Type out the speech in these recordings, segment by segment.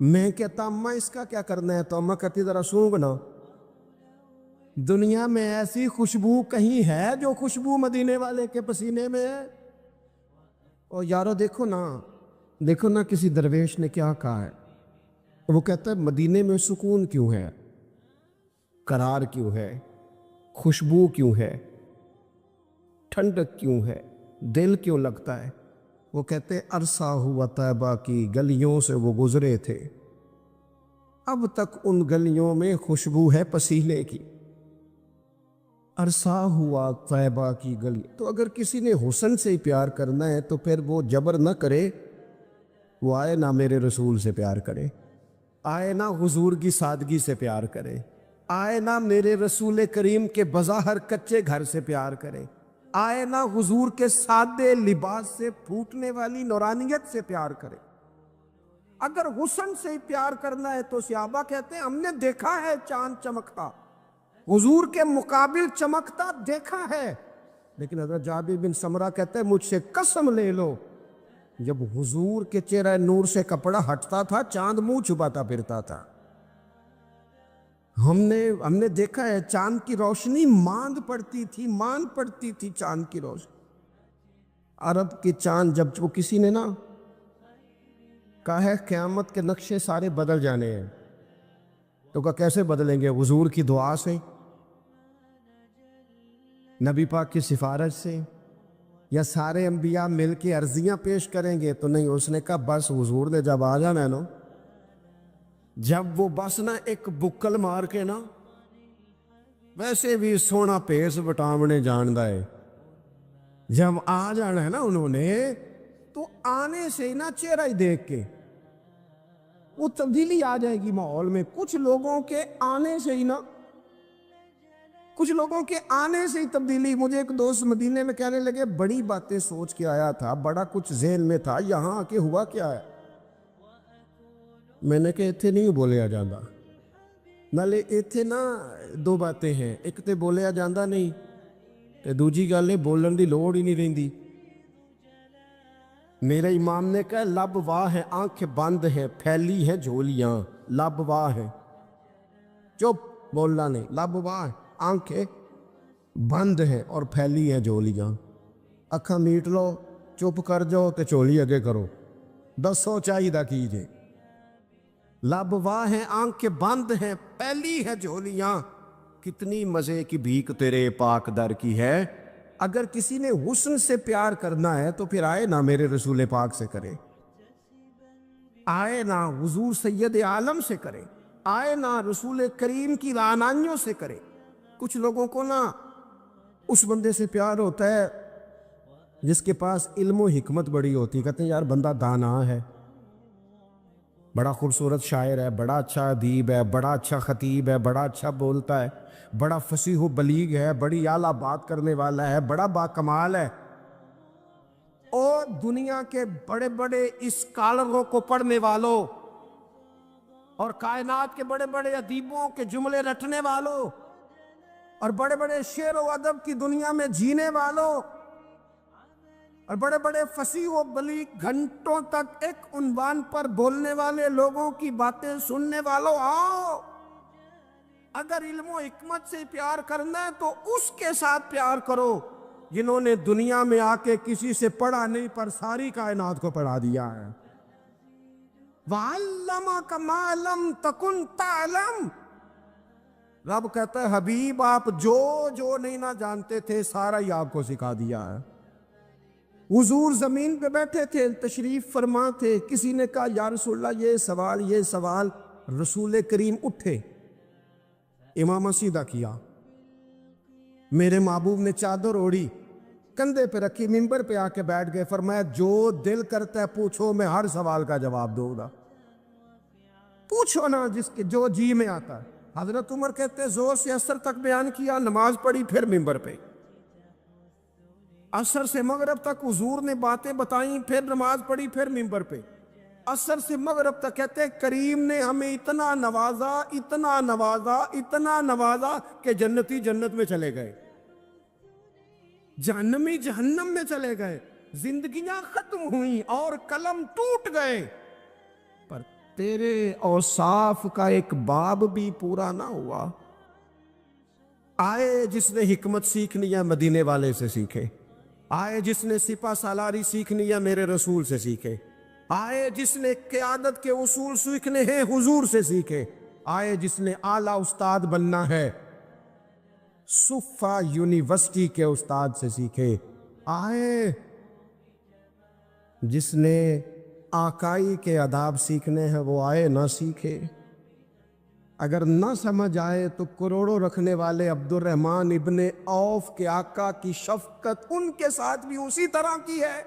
میں کہتا اما اس کا کیا کرنا ہے؟ تو اما کہتی ذرا سونگ نا، دنیا میں ایسی خوشبو کہیں ہے جو خوشبو مدینے والے کے پسینے میں ہے؟ اور یارو دیکھو نا کسی درویش نے کیا کہا ہے، وہ کہتا ہے مدینے میں سکون کیوں ہے، قرار کیوں ہے، خوشبو کیوں ہے، ٹھنڈک کیوں ہے، دل کیوں لگتا ہے؟ وہ کہتے عرصہ ہوا طیبہ کی گلیوں سے وہ گزرے تھے، اب تک ان گلیوں میں خوشبو ہے پسینے کی۔ عرصہ ہوا طیبہ کی گلی، تو اگر کسی نے حسن سے ہی پیار کرنا ہے تو پھر وہ جبر نہ کرے، وہ آئے نہ میرے رسول سے پیار کرے، آئے نہ حضور کی سادگی سے پیار کرے، آئے نہ میرے رسول کریم کے بظاہر کچے گھر سے پیار کرے، آئے نہ حضور کے سادے لباس سے پھوٹنے والی نورانیت سے پیار کرے۔ اگر حسن سے ہی پیار کرنا ہے تو صحابہ کہتے ہیں ہم نے دیکھا ہے چاند چمکتا، حضور کے مقابل چمکتا دیکھا ہے، لیکن حضرت جابر بن سمرہ کہتے ہیں مجھ سے قسم لے لو جب حضور کے چہرہ نور سے کپڑا ہٹتا تھا چاند منہ چھپاتا پھرتا تھا۔ ہم نے دیکھا ہے چاند کی روشنی ماند پڑتی تھی چاند کی روشنی۔ عرب کی چاند جب وہ کسی نے نا کہا ہے قیامت کے نقشے سارے بدل جانے ہیں، تو کہا کیسے بدلیں گے؟ حضور کی دعا سے، نبی پاک کی سفارش سے، یا سارے انبیاء مل کے عرضیاں پیش کریں گے؟ تو نہیں، اس نے کہا بس حضور نے جب آ جانا ہے نا، جب وہ بس نا ایک بکل مار کے نا، ویسے بھی سونا پیس وٹامنے جاندا ہے، جب آ جانا ہے نا انہوں نے، تو آنے سے نا چہرہ ہی دیکھ کے وہ تبدیلی آ جائے گی ماحول میں۔ کچھ لوگوں کے آنے سے ہی تبدیلی۔ مجھے ایک دوست مدینے میں کہنے لگے بڑی باتیں سوچ کے آیا تھا، بڑا کچھ ذہن میں تھا، یہاں آ کے ہوا کیا ہے؟ میں نے کہا اتنے نہیں بولیا جاندہ، نالے اتنے نا دو باتیں ہیں، ایک تے بولیا جاندہ نہیں تے دوجی گل ہے بولن دی لوڑ ہی نہیں رہندی۔ میرے امام نے کہا لب واہ ہے آنکھیں بند ہیں پھیلی ہیں جھولیاں، لب واہ ہے، چپ بولنا نہیں، لب واہ ہے آنکھیں بند ہیں اور پھیلی ہیں جھولیاں، اکھاں میٹ لو چپ کر جاؤ تے چولی اگے کرو، دسو چاہیے کیجے۔ لب واہ ہیں آنکھیں بند ہیں پھیلی ہیں جھولیاں، کتنی مزے کی بھیک تیرے پاک در کی ہے۔ اگر کسی نے حسن سے پیار کرنا ہے تو پھر آئے نہ میرے رسول پاک سے کرے، آئے نہ حضور سید عالم سے کرے، آئے نہ رسول کریم کی رعنائیوں سے کرے۔ کچھ لوگوں کو نا اس بندے سے پیار ہوتا ہے جس کے پاس علم و حکمت بڑی ہوتی، کہتے ہیں یار بندہ دانا ہے، بڑا خوبصورت شاعر ہے، بڑا اچھا ادیب ہے، بڑا اچھا خطیب ہے، بڑا اچھا بولتا ہے، بڑا فصیح و بلیغ ہے، بڑی اعلیٰ بات کرنے والا ہے، بڑا باکمال ہے، اور دنیا کے بڑے بڑے اسکالروں کو پڑھنے والوں اور کائنات کے بڑے بڑے ادیبوں کے جملے رٹنے والوں اور بڑے بڑے شعر و ادب کی دنیا میں جینے والوں اور بڑے بڑے فصیح و بلیغ گھنٹوں تک ایک عنوان پر بولنے والے لوگوں کی باتیں سننے والوں، آؤ اگر علم و حکمت سے پیار کرنا ہے تو اس کے ساتھ پیار کرو جنہوں نے دنیا میں آ کے کسی سے پڑھا نہیں پر ساری کائنات کو پڑھا دیا ہے۔ وَعَلَّمَكَ مَا لَمْ تَكُنْ تَعْلَمْ، رب کہتا ہے حبیب آپ جو نہیں نہ جانتے تھے سارا ہی آپ کو سکھا دیا ہے۔ حضور زمین پہ بیٹھے تھے، تشریف فرما تھے، کسی نے کہا یا رسول اللہ یہ سوال، رسول کریم اٹھے، امامہ سیدھا کیا، میرے محبوب نے چادر اوڑھی، کندھے پہ رکھی، منبر پہ آ کے بیٹھ گئے، فرمایا جو دل کرتا ہے پوچھو، میں ہر سوال کا جواب دوں گا، پوچھو نا جس کے جو جی میں آتا ہے۔ حضرت عمر کہتے ہیں زور سے عصر تک بیان کیا، نماز پڑھی، پھر منبر پہ، عصر سے مغرب تک حضور نے باتیں بتائیں، پھر نماز پڑھی، پھر منبر پہ، عصر سے مغرب تک کہتے ہیں کریم نے ہمیں اتنا نوازا اتنا نوازا اتنا نوازا کہ جنتی جنت میں چلے گئے، جہنمی جہنم میں چلے گئے، زندگیاں ختم ہوئیں اور قلم ٹوٹ گئے، پر تیرے اوصاف کا ایک باب بھی پورا نہ ہوا۔ آئے جس نے حکمت سیکھنی ہے مدینے والے سے سیکھے، آئے جس نے سپہ سالاری سیکھنی ہے میرے رسول سے سیکھے، آئے جس نے قیادت کے اصول سیکھنے ہیں حضور سے سیکھے، آئے جس نے اعلیٰ استاد بننا ہے صفا یونیورسٹی کے استاد سے سیکھے، آئے جس نے آقائی کے آداب سیکھنے ہیں وہ آئے نہ سیکھے۔ اگر نہ سمجھ آئے تو کروڑوں رکھنے والے عبد الرحمن ابن عوف کے آقا کی شفقت ان کے ساتھ بھی اسی طرح کی ہے،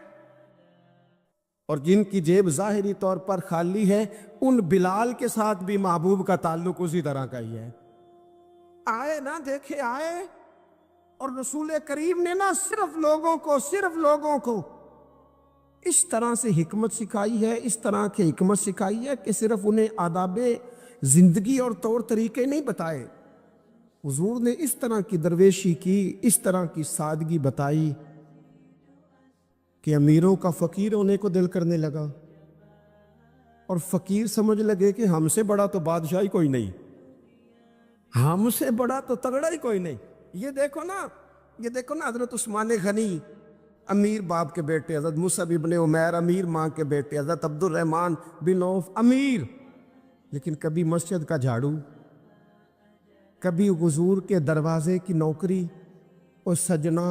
اور جن کی جیب ظاہری طور پر خالی ہے ان بلال کے ساتھ بھی محبوب کا تعلق اسی طرح کا ہی ہے۔ آئے نہ دیکھے آئے، اور رسول کریم نے نہ صرف لوگوں کو اس طرح سے حکمت سکھائی ہے، اس طرح کی حکمت سکھائی ہے کہ صرف انہیں آداب زندگی اور طور طریقے نہیں بتائے، حضور نے اس طرح کی درویشی کی، اس طرح کی سادگی بتائی کہ امیروں کا فقیر ہونے کو دل کرنے لگا، اور فقیر سمجھ لگے کہ ہم سے بڑا تو بادشاہی کوئی نہیں، ہم سے بڑا تو تگڑا ہی کوئی نہیں۔ یہ دیکھو نا حضرت عثمان غنی امیر باپ کے بیٹے، حضرت مصعب ابن عمیر امیر ماں کے بیٹے، حضرت عبد الرحمن بن عوف امیر، لیکن کبھی مسجد کا جھاڑو، کبھی حضور کے دروازے کی نوکری، اور سجنا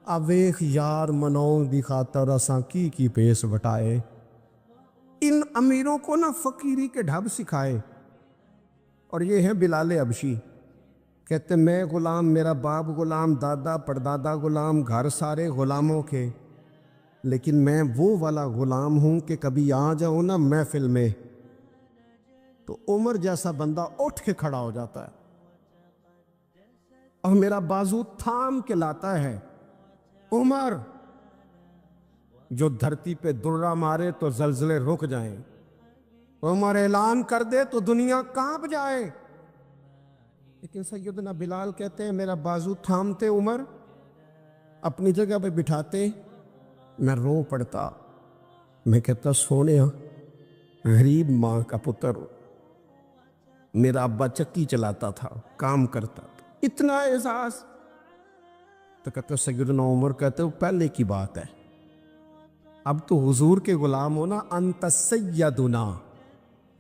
اویخ یار منوں دی خاطر اساں کی پیس وٹائے۔ ان امیروں کو نہ فقیری کے ڈھب سکھائے، اور یہ ہے بلال حبشی، کہتے میں غلام، میرا باپ غلام، دادا پردادا غلام، گھر سارے غلاموں کے، لیکن میں وہ والا غلام ہوں کہ کبھی آ جاؤں نا محفل میں تو عمر جیسا بندہ اٹھ کے کھڑا ہو جاتا ہے اور میرا بازو تھام کے لاتا ہے۔ عمر جو دھرتی پہ درہ مارے تو زلزلے رک جائیں، عمر اعلان کر دے تو دنیا کانپ جائے، لیکن سیدنا بلال کہتے ہیں میرا بازو تھامتے عمر، اپنی جگہ پہ بٹھاتے، میں رو پڑتا، میں کہتا سونیا غریب ماں کا پتر، میرا ابا چکی چلاتا تھا، کام کرتا تھا، اتنا احساس۔ تو کہتے سیدنا عمر کہتے وہ پہلے کی بات ہے، اب تو حضور کے غلام ہونا، انت سیدنا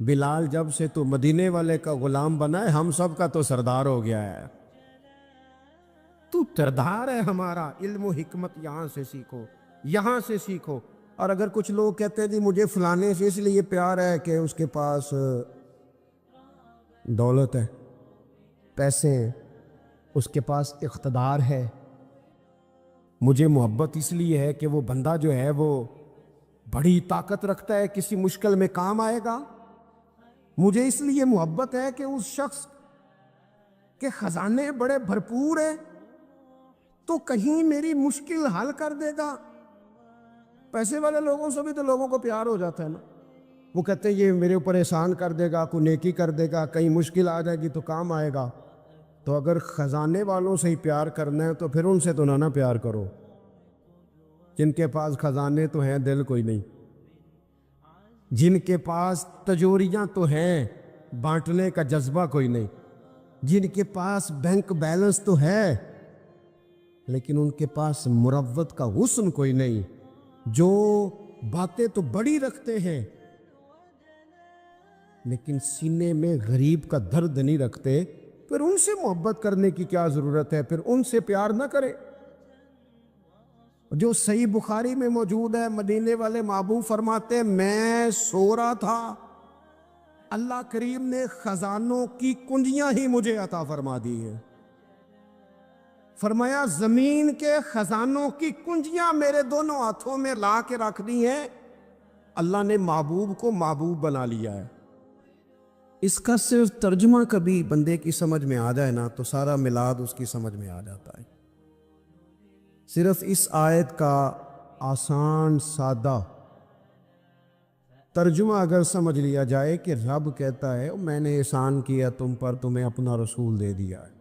بلال، جب سے تو مدینے والے کا غلام بنا ہے ہم سب کا تو سردار ہو گیا ہے، تو سردار ہے ہمارا، علم و حکمت یہاں سے سیکھو، یہاں سے سیکھو۔ اور اگر کچھ لوگ کہتے ہیں جی مجھے فلانے سے اس لیے پیار ہے کہ اس کے پاس دولت ہے، پیسے ہیں، اس کے پاس اقتدار ہے، مجھے محبت اس لیے ہے کہ وہ بندہ جو ہے وہ بڑی طاقت رکھتا ہے، کسی مشکل میں کام آئے گا، مجھے اس لیے محبت ہے کہ اس شخص کے خزانے بڑے بھرپور ہیں تو کہیں میری مشکل حل کر دے گا۔ پیسے والے لوگوں سے بھی تو لوگوں کو پیار ہو جاتا ہے نا، وہ کہتے ہیں یہ میرے اوپر احسان کر دے گا، کوئی نیکی کر دے گا، کہیں مشکل آ جائے گی تو کام آئے گا۔ تو اگر خزانے والوں سے ہی پیار کرنا ہے تو پھر ان سے تو نہ پیار کرو، جن کے پاس خزانے تو ہیں دل کوئی نہیں، جن کے پاس تجوریاں تو ہیں بانٹنے کا جذبہ کوئی نہیں، جن کے پاس بینک بیلنس تو ہے لیکن ان کے پاس مروت کا حسن کوئی نہیں، جو باتیں تو بڑی رکھتے ہیں لیکن سینے میں غریب کا درد نہیں رکھتے، پھر ان سے محبت کرنے کی کیا ضرورت ہے، پھر ان سے پیار نہ کرے۔ جو صحیح بخاری میں موجود ہے، مدینے والے محبوب فرماتے ہیں میں سو رہا تھا، اللہ کریم نے خزانوں کی کنجیاں ہی مجھے عطا فرما دی ہیں، فرمایا زمین کے خزانوں کی کنجیاں میرے دونوں ہاتھوں میں لا کے رکھ دی ہیں، اللہ نے محبوب کو محبوب بنا لیا ہے۔ اس کا صرف ترجمہ کبھی بندے کی سمجھ میں آ جائے نا تو سارا میلاد اس کی سمجھ میں آ جاتا ہے۔ صرف اس آیت کا آسان سادہ ترجمہ اگر سمجھ لیا جائے کہ رب کہتا ہے میں نے احسان کیا تم پر، تمہیں اپنا رسول دے دیا ہے،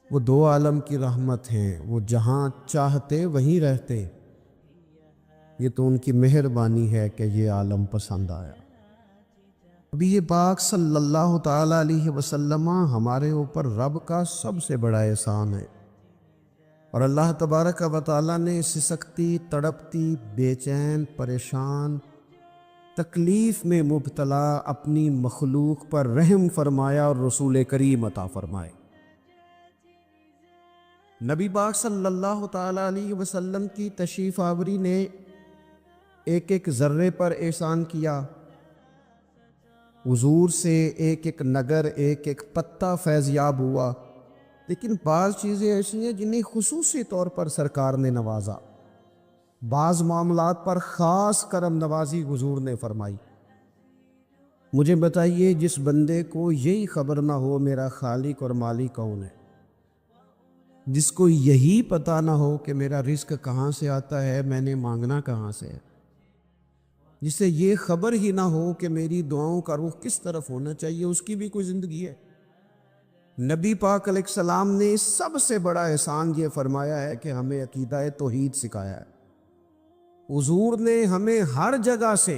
وہ دو عالم کی رحمت ہیں، وہ جہاں چاہتے وہیں رہتے، یہ تو ان کی مہربانی ہے کہ یہ عالم پسند آیا۔ ابھی یہ پاک صلی اللہ تعالیٰ علیہ وسلم ہمارے اوپر رب کا سب سے بڑا احسان ہے، اور اللہ تبارک و تعالیٰ نے سسکتی، تڑپتی، بے چین، پریشان، تکلیف میں مبتلا اپنی مخلوق پر رحم فرمایا اور رسول کریم عطا فرمائے۔ نبی پاک صلی اللہ تعالیٰ علیہ وسلم کی تشریف آوری نے ایک ایک ذرے پر احسان کیا۔ حضور سے ایک ایک نگر، ایک ایک پتہ فیضیاب ہوا، لیکن بعض چیزیں ایسی ہیں جنہیں خصوصی طور پر سرکار نے نوازا، بعض معاملات پر خاص کرم نوازی حضور نے فرمائی۔ مجھے بتائیے، جس بندے کو یہی خبر نہ ہو میرا خالق اور مالک کون ہے، جس کو یہی پتہ نہ ہو کہ میرا رزق کہاں سے آتا ہے، میں نے مانگنا کہاں سے ہے، جسے یہ خبر ہی نہ ہو کہ میری دعاؤں کا رخ کس طرف ہونا چاہیے، اس کی بھی کوئی زندگی ہے؟ نبی پاک علیہ السلام نے سب سے بڑا احسان یہ فرمایا ہے کہ ہمیں عقیدہ توحید سکھایا ہے۔ حضور نے ہمیں ہر جگہ سے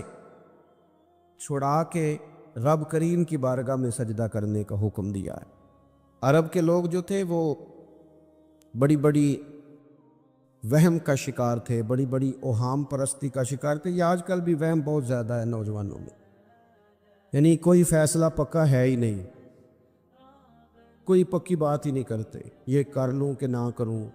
چھڑا کے رب کریم کی بارگاہ میں سجدہ کرنے کا حکم دیا ہے۔ عرب کے لوگ جو تھے وہ بڑی بڑی وہم کا شکار تھے، بڑی بڑی اوہام پرستی کا شکار تھے۔ یہ آج کل بھی وہم بہت زیادہ ہے نوجوانوں میں، یعنی کوئی فیصلہ پکا ہے ہی نہیں، کوئی پکی بات ہی نہیں کرتے، یہ کر لوں کہ نہ کروں،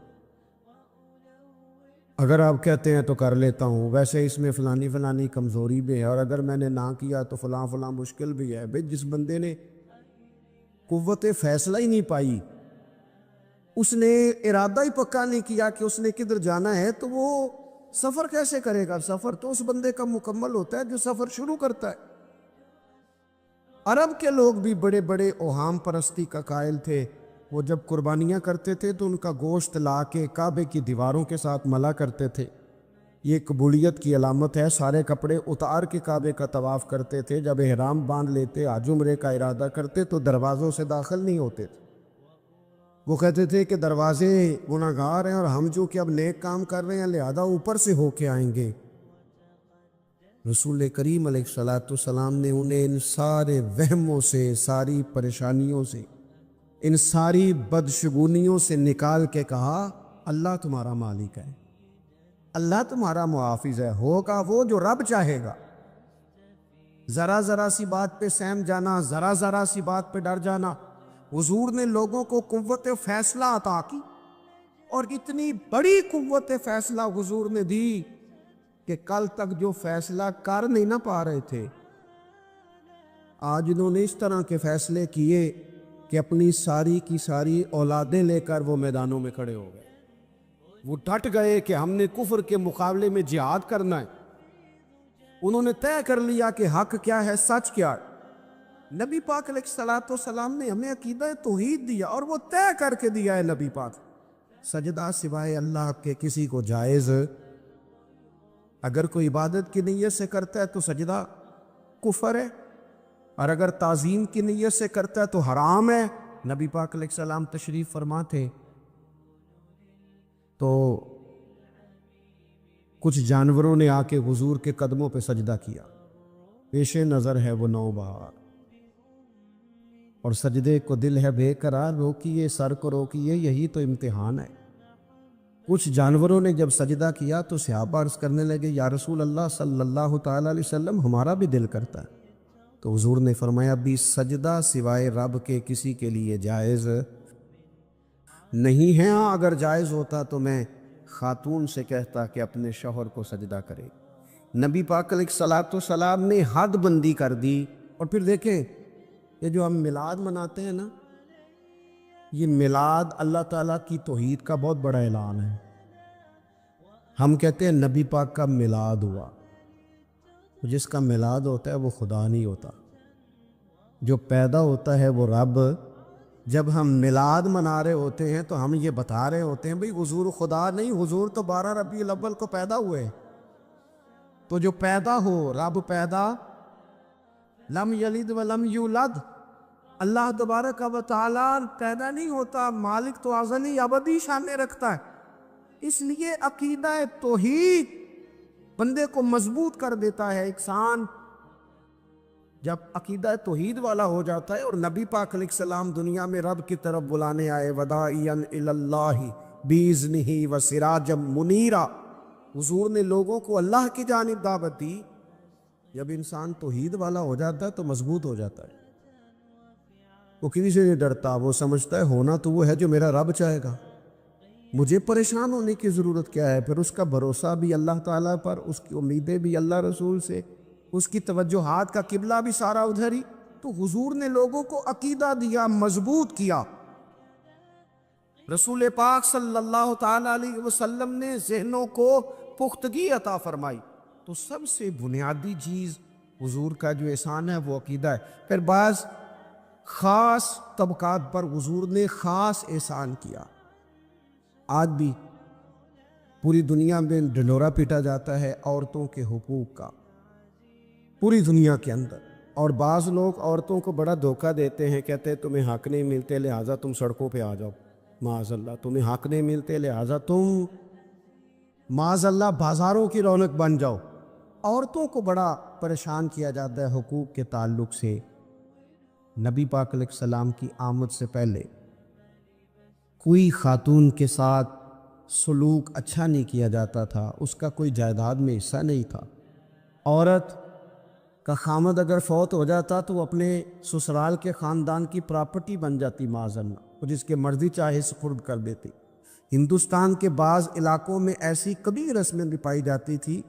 اگر آپ کہتے ہیں تو کر لیتا ہوں، ویسے اس میں فلانی فلانی کمزوری بھی ہے، اور اگر میں نے نہ کیا تو فلاں فلاں مشکل بھی ہے۔ بھئی جس بندے نے قوت فیصلہ ہی نہیں پائی، اس نے ارادہ ہی پکا نہیں کیا کہ اس نے کدھر جانا ہے، تو وہ سفر کیسے کرے گا؟ سفر تو اس بندے کا مکمل ہوتا ہے جو سفر شروع کرتا ہے۔ عرب کے لوگ بھی بڑے بڑے اوہام پرستی کا قائل تھے۔ وہ جب قربانیاں کرتے تھے تو ان کا گوشت لا کے کعبے کی دیواروں کے ساتھ ملا کرتے تھے، یہ قبولیت کی علامت ہے۔ سارے کپڑے اتار کے کعبے کا طواف کرتے تھے، جب احرام باندھ لیتے، حج عمرے کا ارادہ کرتے تو دروازوں سے داخل نہیں ہوتے تھے۔ وہ کہتے تھے کہ دروازے گناہگار ہیں اور ہم جو کہ اب نیک کام کر رہے ہیں لہذا اوپر سے ہو کے آئیں گے۔ رسول کریم علیہ السلام نے انہیں ان سارے وہموں سے، ساری پریشانیوں سے، ان ساری بدشگونیوں سے نکال کے کہا، اللہ تمہارا مالک ہے، اللہ تمہارا محافظ ہے، ہوگا وہ جو رب چاہے گا۔ ذرا ذرا سی بات پہ سہم جانا، ذرا ذرا سی بات پہ ڈر جانا۔ حضور نے لوگوں کو قوت فیصلہ عطا کی، اور اتنی بڑی قوت فیصلہ حضور نے دی کہ کل تک جو فیصلہ کر نہیں نہ پا رہے تھے، آج انہوں نے اس طرح کے فیصلے کیے کہ اپنی ساری کی ساری اولادیں لے کر وہ میدانوں میں کھڑے ہو گئے۔ وہ ڈٹ گئے کہ ہم نے کفر کے مقابلے میں جہاد کرنا ہے۔ انہوں نے طے کر لیا کہ حق کیا ہے، سچ کیا ہے۔ نبی پاک علیہ السلام نے ہمیں عقیدہ توحید دیا، اور وہ طے کر کے دیا ہے نبی پاک، سجدہ سوائے اللہ کے کسی کو جائز، اگر کوئی عبادت کی نیت سے کرتا ہے تو سجدہ کفر ہے، اور اگر تعظیم کی نیت سے کرتا ہے تو حرام ہے۔ نبی پاک علیہ السلام تشریف فرما تھے تو کچھ جانوروں نے آ کے حضور کے قدموں پہ سجدہ کیا، پیش نظر ہے وہ نوبہار، اور سجدے کو دل ہے بے قرار، روکیے سر کو روکیے، یہی تو امتحان ہے۔ کچھ جانوروں نے جب سجدہ کیا تو صحابہ عرض کرنے لگے، یا رسول اللہ صلی اللہ تعالیٰ علیہ وسلم ہمارا بھی دل کرتا ہے۔ تو حضور نے فرمایا، بھی سجدہ سوائے رب کے کسی کے لیے جائز نہیں ہے، ہاں اگر جائز ہوتا تو میں خاتون سے کہتا کہ اپنے شوہر کو سجدہ کرے۔ نبی پاک علیہ السلام نے حد بندی کر دی۔ اور پھر دیکھیں، یہ جو ہم میلاد مناتے ہیں نا، یہ میلاد اللہ تعالیٰ کی توحید کا بہت بڑا اعلان ہے۔ ہم کہتے ہیں نبی پاک کا میلاد ہوا، جس کا میلاد ہوتا ہے وہ خدا نہیں ہوتا، جو پیدا ہوتا ہے وہ رب۔ جب ہم میلاد منا رہے ہوتے ہیں تو ہم یہ بتا رہے ہوتے ہیں بھئی حضور خدا نہیں، حضور تو 12 ربیع الاول کو پیدا ہوئے۔ تو جو پیدا ہو، رب پیدا، لم یلد ولم یولد، اللہ تبارک و تعالیٰ پیدا نہیں ہوتا، مالک تو ازلی ابدی شان رکھتا ہے۔ اس لیے عقیدہ توحید بندے کو مضبوط کر دیتا ہے۔ انسان جب عقیدہ توحید والا ہو جاتا ہے اور نبی پاک علیہ السلام دنیا میں رب کی طرف بلانے آئے، وداعیا الی اللہ باذنہ وسراجا منیرا، حضور نے لوگوں کو اللہ کی جانب دعوت دی۔ جب انسان توحید والا ہو جاتا ہے تو مضبوط ہو جاتا ہے، وہ کسی سے نہیں ڈرتا، وہ سمجھتا ہے ہونا تو وہ ہے جو میرا رب چاہے گا، مجھے پریشان ہونے کی ضرورت کیا ہے۔ پھر اس کا بھروسہ بھی اللہ تعالیٰ پر، اس کی امیدیں بھی اللہ رسول سے، اس کی توجہات کا قبلہ بھی سارا ادھر ہی۔ تو حضور نے لوگوں کو عقیدہ دیا، مضبوط کیا۔ رسول پاک صلی اللہ تعالیٰ علیہ وسلم نے ذہنوں کو پختگی عطا فرمائی۔ تو سب سے بنیادی چیز حضور کا جو احسان ہے وہ عقیدہ ہے۔ پھر بعض خاص طبقات پر حضور نے خاص احسان کیا۔ آج بھی پوری دنیا میں ڈنڈورا پیٹا جاتا ہے عورتوں کے حقوق کا، پوری دنیا کے اندر، اور بعض لوگ عورتوں کو بڑا دھوکہ دیتے ہیں، کہتے ہیں تمہیں حق نہیں ملتے لہٰذا تم سڑکوں پہ آ جاؤ، معاذ اللہ، تمہیں حق نہیں ملتے لہٰذا تم معاذ اللہ بازاروں کی رونق بن جاؤ۔ عورتوں کو بڑا پریشان کیا جاتا ہے حقوق کے تعلق سے۔ نبی پاک علیہ السلام کی آمد سے پہلے کوئی خاتون کے ساتھ سلوک اچھا نہیں کیا جاتا تھا، اس کا کوئی جائیداد میں حصہ نہیں تھا۔ عورت کا خامد اگر فوت ہو جاتا تو وہ اپنے سسرال کے خاندان کی پراپرٹی بن جاتی، معاذ اللہ، وہ جس کے مرضی چاہے سپرد کر دیتی۔ ہندوستان کے بعض علاقوں میں ایسی کبھی رسمیں بھی پائی جاتی تھی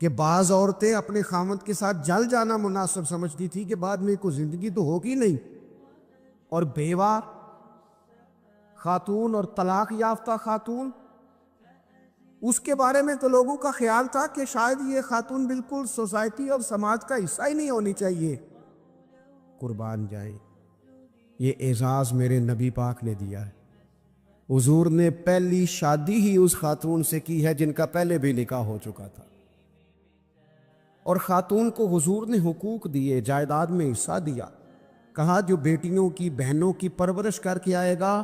کہ بعض عورتیں اپنے خامد کے ساتھ جل جانا مناسب سمجھتی تھی کہ بعد میں کوئی زندگی تو ہوگی نہیں، اور بیوہ خاتون اور طلاق یافتہ خاتون، اس کے بارے میں تو لوگوں کا خیال تھا کہ شاید یہ خاتون بالکل سوسائٹی اور سماج کا حصہ ہی نہیں ہونی چاہیے۔ قربان جائیں، یہ اعزاز میرے نبی پاک نے دیا ہے۔ حضور نے پہلی شادی ہی اس خاتون سے کی ہے جن کا پہلے بھی نکاح ہو چکا تھا، اور خاتون کو حضور نے حقوق دیے، جائیداد میں حصہ دیا۔ کہا جو بیٹیوں کی بہنوں کی پرورش کر کے آئے گا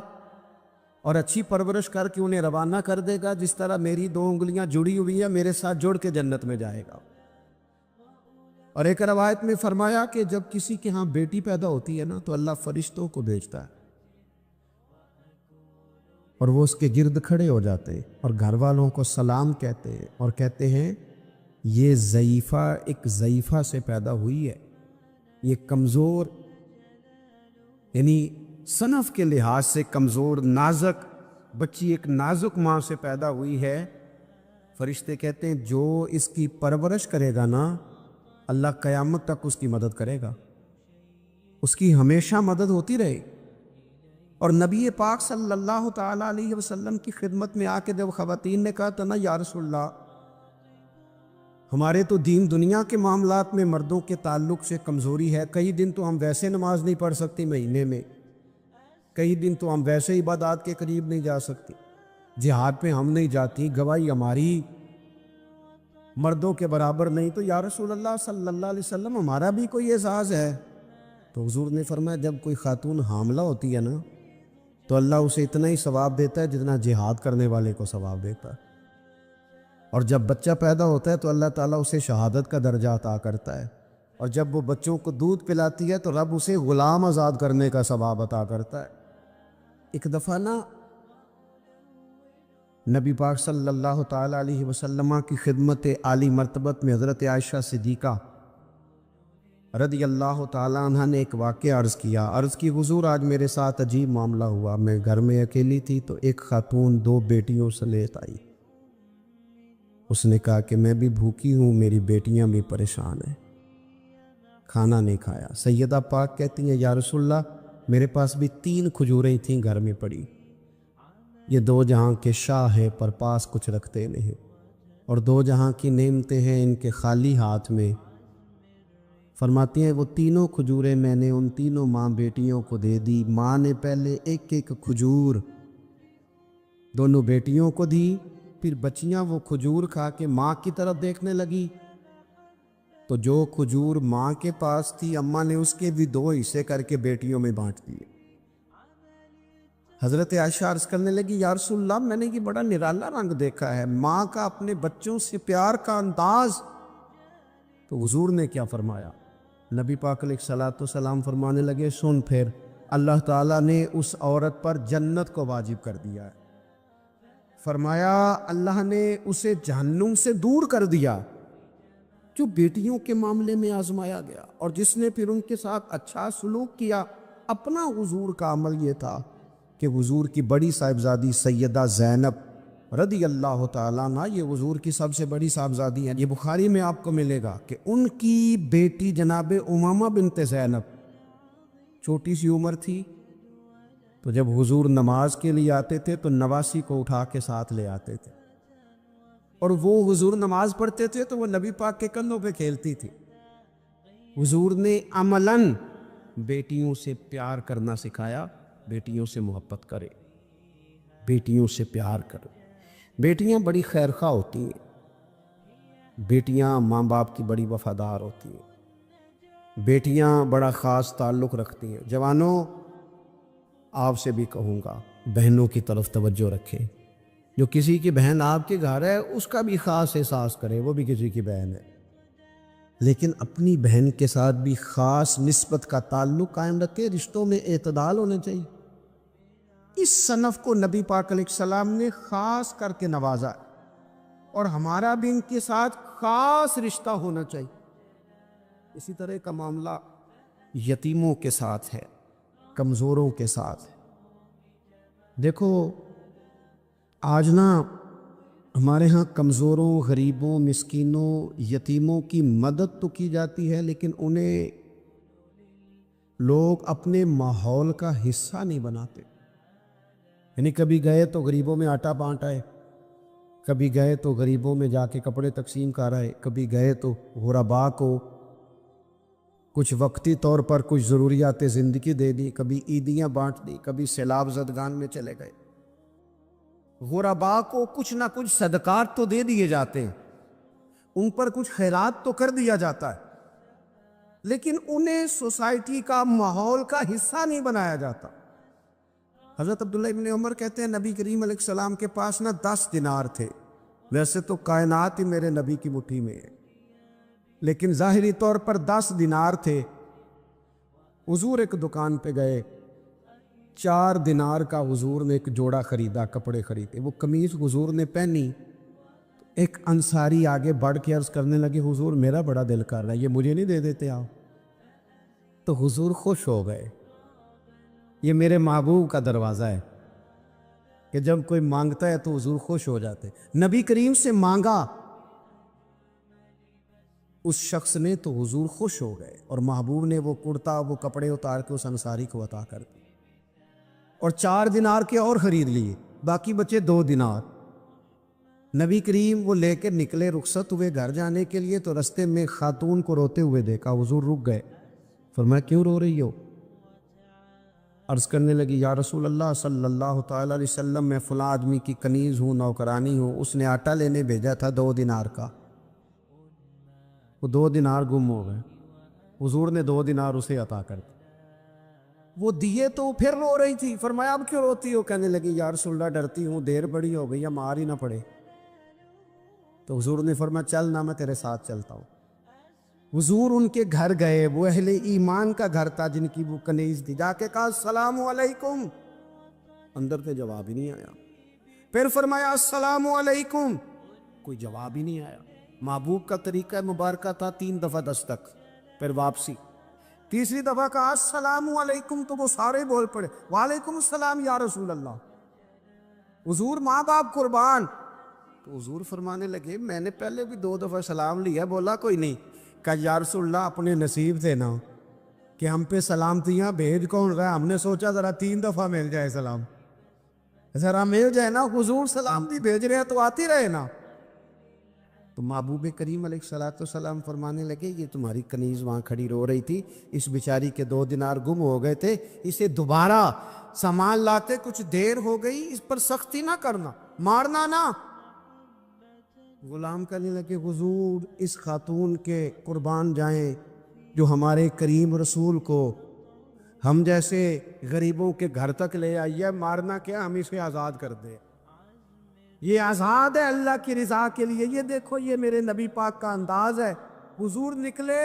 اور اچھی پرورش کر کے انہیں روانہ کر دے گا، جس طرح میری 2 انگلیاں جڑی ہوئی ہیں میرے ساتھ جڑ کے جنت میں جائے گا۔ اور ایک روایت میں فرمایا کہ جب کسی کے ہاں بیٹی پیدا ہوتی ہے نا تو اللہ فرشتوں کو بھیجتا ہے اور وہ اس کے گرد کھڑے ہو جاتے ہیں اور گھر والوں کو سلام کہتے ہیں اور کہتے ہیں یہ ضعیفہ ایک ضعیفہ سے پیدا ہوئی ہے، یہ کمزور، یعنی صنف کے لحاظ سے کمزور نازک بچی ایک نازک ماں سے پیدا ہوئی ہے۔ فرشتے کہتے ہیں جو اس کی پرورش کرے گا نا اللہ قیامت تک اس کی مدد کرے گا، اس کی ہمیشہ مدد ہوتی رہے۔ اور نبی پاک صلی اللہ تعالیٰ علیہ وسلم کی خدمت میں آ کے جب خواتین نے کہا تھا نا یا رسول اللہ ہمارے تو دین دنیا کے معاملات میں مردوں کے تعلق سے کمزوری ہے، کئی دن تو ہم ویسے نماز نہیں پڑھ سکتی مہینے میں، کئی دن تو ہم ویسے عبادات کے قریب نہیں جا سکتی، جہاد پہ ہم نہیں جاتی، گواہی ہماری مردوں کے برابر نہیں، تو یا رسول اللہ صلی اللہ علیہ وسلم ہمارا بھی کوئی اعزاز ہے؟ تو حضور نے فرمایا جب کوئی خاتون حاملہ ہوتی ہے نا تو اللہ اسے اتنا ہی ثواب دیتا ہے جتنا جہاد کرنے والے کو ثواب دیتا ہے، اور جب بچہ پیدا ہوتا ہے تو اللہ تعالیٰ اسے شہادت کا درجہ عطا کرتا ہے، اور جب وہ بچوں کو دودھ پلاتی ہے تو رب اسے غلام آزاد کرنے کا ثواب عطا کرتا ہے۔ ایک دفعہ نا نبی پاک صلی اللہ تعالیٰ علیہ وسلم کی خدمت عالی مرتبت میں حضرت عائشہ صدیقہ رضی اللہ تعالیٰ عنہ نے ایک واقعہ عرض کیا، عرض کی حضور آج میرے ساتھ عجیب معاملہ ہوا، میں گھر میں اکیلی تھی تو ایک خاتون 2 بیٹیوں سمیت آئی، اس نے کہا کہ میں بھی بھوکی ہوں، میری بیٹیاں بھی پریشان ہیں، کھانا نہیں کھایا۔ سیدہ پاک کہتی ہیں یا رسول اللہ میرے پاس بھی 3 کھجوریں تھیں گھر میں پڑی، یہ 2 جہاں کے شاہ ہیں پر پاس کچھ رکھتے نہیں، اور 2 جہاں کی نعمتیں ہیں ان کے خالی ہاتھ میں۔ فرماتی ہیں وہ تینوں کھجوریں میں نے ان تینوں ماں بیٹیوں کو دے دی، ماں نے پہلے ایک ایک کھجور دونوں بیٹیوں کو دی، پھر بچیاں وہ کھجور کھا کے ماں کی طرف دیکھنے لگی تو جو کھجور ماں کے پاس تھی اماں نے اس کے بھی 2 حصے کر کے بیٹیوں میں بانٹ دیے۔ حضرت عائشہ عرض کرنے لگی یا رسول اللہ میں نے یہ بڑا نرالا رنگ دیکھا ہے، ماں کا اپنے بچوں سے پیار کا انداز۔ تو حضور نے کیا فرمایا؟ نبی پاک علیہ الصلوۃ والسلام فرمانے لگے سن پھر، اللہ تعالیٰ نے اس عورت پر جنت کو واجب کر دیا ہے۔ فرمایا اللہ نے اسے جہنم سے دور کر دیا جو بیٹیوں کے معاملے میں آزمایا گیا، اور جس نے پھر ان کے ساتھ اچھا سلوک کیا۔ اپنا حضور کا عمل یہ تھا کہ حضور کی بڑی صاحبزادی سیدہ زینب رضی اللہ تعالیٰ عنہ، یہ حضور کی سب سے بڑی صاحبزادی ہیں، یہ بخاری میں آپ کو ملے گا کہ ان کی بیٹی جناب امامہ بنت زینب چھوٹی سی عمر تھی، تو جب حضور نماز کے لیے آتے تھے تو نواسی کو اٹھا کے ساتھ لے آتے تھے، اور وہ حضور نماز پڑھتے تھے تو وہ نبی پاک کے کندھوں پہ کھیلتی تھی۔ حضور نے عملاً بیٹیوں سے پیار کرنا سکھایا، بیٹیوں سے محبت کرے، بیٹیوں سے پیار کرے۔ بیٹیاں بڑی خیر خواہ ہوتی ہیں، بیٹیاں ماں باپ کی بڑی وفادار ہوتی ہیں، بیٹیاں بڑا خاص تعلق رکھتی ہیں۔ جوانوں، آپ سے بھی کہوں گا بہنوں کی طرف توجہ رکھیں، جو کسی کی بہن آپ کے گھر ہے اس کا بھی خاص احساس کریں، وہ بھی کسی کی بہن ہے، لیکن اپنی بہن کے ساتھ بھی خاص نسبت کا تعلق قائم رکھے، رشتوں میں اعتدال ہونا چاہیے۔ اس صنف کو نبی پاک علیہ السلام نے خاص کر کے نوازا، اور ہمارا بھی ان کے ساتھ خاص رشتہ ہونا چاہیے۔ اسی طرح کا معاملہ یتیموں کے ساتھ ہے، کمزوروں کے ساتھ ہے۔ دیکھو آج نا ہمارے ہاں کمزوروں، غریبوں، مسکینوں، یتیموں کی مدد تو کی جاتی ہے، لیکن انہیں لوگ اپنے ماحول کا حصہ نہیں بناتے۔ یعنی کبھی گئے تو غریبوں میں آٹا بانٹ آئے، کبھی گئے تو غریبوں میں جا کے کپڑے تقسیم کر آئے، کبھی گئے تو غرباء کو کچھ وقتی طور پر کچھ ضروریات زندگی دے دی، کبھی عیدیاں بانٹ دی، کبھی سیلاب زدگان میں چلے گئے۔ غرباء کو کچھ نہ کچھ صدقات تو دے دیے جاتے ہیں، ان پر کچھ خیرات تو کر دیا جاتا ہے، لیکن انہیں سوسائٹی کا، ماحول کا حصہ نہیں بنایا جاتا۔ حضرت عبداللہ ابن عمر کہتے ہیں نبی کریم علیہ السلام کے پاس نہ 10 دینار تھے، ویسے تو کائنات ہی میرے نبی کی مٹھی میں ہے، لیکن ظاہری طور پر 10 دینار تھے۔ حضور ایک دکان پہ گئے، 4 دینار کا حضور نے ایک جوڑا خریدا، کپڑے خریدے، وہ قمیض حضور نے پہنی، ایک انصاری آگے بڑھ کے عرض کرنے لگے حضور میرا بڑا دل کر رہا ہے، یہ مجھے نہیں دے دیتے آپ؟ تو حضور خوش ہو گئے۔ یہ میرے محبوب کا دروازہ ہے کہ جب کوئی مانگتا ہے تو حضور خوش ہو جاتے۔ نبی کریم سے مانگا اس شخص نے تو حضور خوش ہو گئے، اور محبوب نے وہ کرتا، وہ کپڑے اتار کے اس انصاری کو عطا کر دی، اور 4 دینار کے اور خرید لیے، باقی بچے 2 دینار۔ نبی کریم وہ لے کے نکلے، رخصت ہوئے گھر جانے کے لیے، تو رستے میں خاتون کو روتے ہوئے دیکھا، حضور رک گئے، فرمایا کیوں رو رہی ہو؟ عرض کرنے لگی یا رسول اللہ صلی اللہ تعالیٰ علیہ وسلم میں فلاں آدمی کی کنیز ہوں، نوکرانی ہوں، اس نے آٹا لینے بھیجا تھا 2 دینار کا، وہ 2 دینار گم ہو گئے، حضور نے 2 دینار اسے عطا کر دی، وہ دیے تو پھر رو رہی تھی۔ فرمایا اب کیوں روتی ہو؟ کہنے لگی یا رسول اللہ ڈرتی ہوں دیر بڑی ہو گئی، یا مار ہی نہ پڑے۔ تو حضور نے فرمایا چل نہ، میں تیرے ساتھ چلتا ہوں۔ حضور ان کے گھر گئے، وہ اہل ایمان کا گھر تھا جن کی وہ کنیز تھی، جا کے کہا السلام علیکم، اندر سے جواب ہی نہیں آیا۔ پھر فرمایا السلام علیکم، کوئی جواب ہی نہیں آیا۔ محبوب کا طریقہ مبارکہ تھا 3 دفعہ دستک، پھر واپسی۔ تیسری دفعہ کہا السلام علیکم، تو وہ سارے بول پڑے وعلیکم السلام یا رسول اللہ، حضور ماں باپ قربان۔ تو حضور فرمانے لگے میں نے پہلے بھی 2 دفعہ سلام لیا، بولا کوئی نہیں؟ کہا یا رسول اللہ اپنے نصیب تھے نا کہ ہم پہ سلامتیاں بھیج کون رہا ہے، ہم نے سوچا ذرا 3 دفعہ مل جائے سلام، ذرا مل جائے نا، حضور سلامتی بھیج رہے ہیں تو آتی رہے نا۔ تو محبوب کریم علیہ الصلوۃ والسلام فرمانے لگے یہ تمہاری کنیز وہاں کھڑی رو رہی تھی، اس بیچاری کے 2 دینار گم ہو گئے تھے، اسے دوبارہ سامان لاتے کچھ دیر ہو گئی، اس پر سختی نہ کرنا، مارنا نہ۔ غلام کہنے لگے حضور اس خاتون کے قربان جائیں جو ہمارے کریم رسول کو ہم جیسے غریبوں کے گھر تک لے آئیے، مارنا کیا، ہم اسے آزاد کر دیں، یہ آزاد ہے اللہ کی رضا کے لیے۔ یہ دیکھو یہ میرے نبی پاک کا انداز ہے۔ حضور نکلے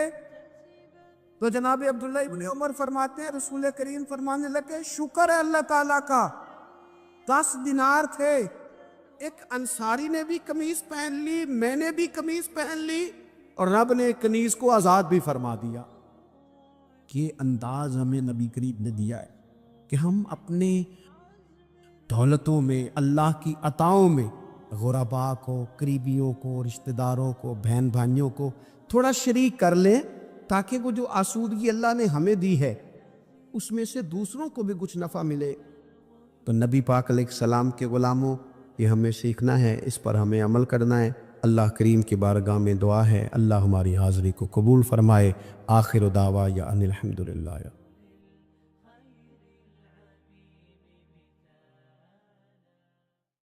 تو جناب عبداللہ ابن عمر فرماتے ہیں رسول کریم فرمانے لگے شکر ہے اللہ تعالیٰ کا، 10 دینار تھے، ایک انصاری نے بھی قمیض پہن لی، میں نے بھی قمیض پہن لی، اور رب نے کنیز کو آزاد بھی فرما دیا۔ یہ انداز ہمیں نبی کریم نے دیا ہے کہ ہم اپنے دولتوں میں، اللہ کی عطاؤں میں غرباء کو، قریبیوں کو، رشتہ داروں کو، بہن بھائیوں کو تھوڑا شریک کر لیں، تاکہ وہ جو آسودگی اللہ نے ہمیں دی ہے اس میں سے دوسروں کو بھی کچھ نفع ملے۔ تو نبی پاک علیہ السلام کے غلاموں، یہ ہمیں سیکھنا ہے، اس پر ہمیں عمل کرنا ہے۔ اللہ کریم کی بارگاہ میں دعا ہے اللہ ہماری حاضری کو قبول فرمائے۔ آخر دعوانا ان الحمدللہ۔